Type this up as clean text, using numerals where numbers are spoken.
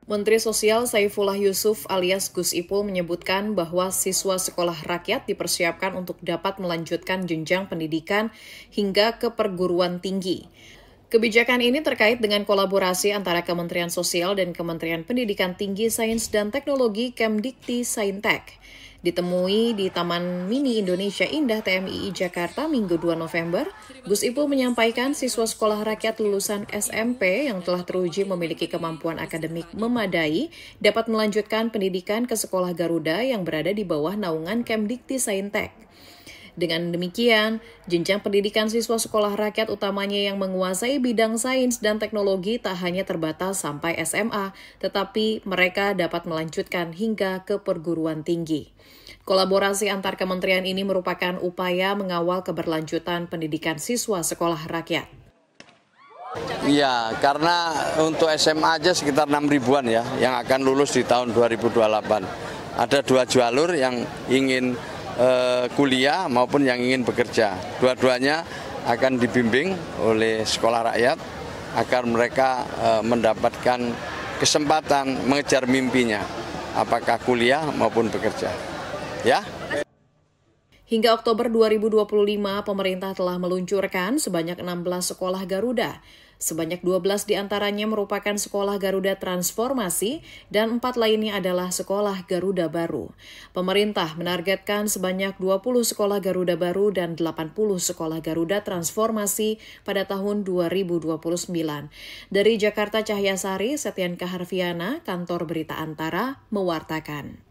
Menteri Sosial Saifullah Yusuf alias Gus Ipul menyebutkan bahwa siswa sekolah rakyat dipersiapkan untuk dapat melanjutkan jenjang pendidikan hingga ke perguruan tinggi. Kebijakan ini terkait dengan kolaborasi antara Kementerian Sosial dan Kementerian Pendidikan Tinggi, Sains dan Teknologi Kemdikti-Saintek. Ditemui di Taman Mini Indonesia Indah TMII Jakarta Minggu 2 November, Gus Ipul menyampaikan siswa sekolah rakyat lulusan SMP yang telah teruji memiliki kemampuan akademik memadai dapat melanjutkan pendidikan ke sekolah Garuda yang berada di bawah naungan Kemdikti-Saintek. Dengan demikian, jenjang pendidikan siswa sekolah rakyat utamanya yang menguasai bidang sains dan teknologi tak hanya terbatas sampai SMA, tetapi mereka dapat melanjutkan hingga ke perguruan tinggi. Kolaborasi antar kementerian ini merupakan upaya mengawal keberlanjutan pendidikan siswa sekolah rakyat. Iya, karena untuk SMA aja sekitar 6 ribuan ya, yang akan lulus di tahun 2028. Ada 2 jalur yang ingin kuliah maupun yang ingin bekerja. Dua-duanya akan dibimbing oleh sekolah rakyat agar mereka mendapatkan kesempatan mengejar mimpinya, apakah kuliah maupun bekerja. Ya. Hingga Oktober 2025, pemerintah telah meluncurkan sebanyak 16 sekolah Garuda. Sebanyak 12 diantaranya merupakan sekolah Garuda Transformasi dan 4 lainnya adalah sekolah Garuda Baru. Pemerintah menargetkan sebanyak 20 sekolah Garuda Baru dan 80 sekolah Garuda Transformasi pada tahun 2029. Dari Jakarta, Cahyasari, Setyan Kaharviana, Kantor Berita Antara, mewartakan.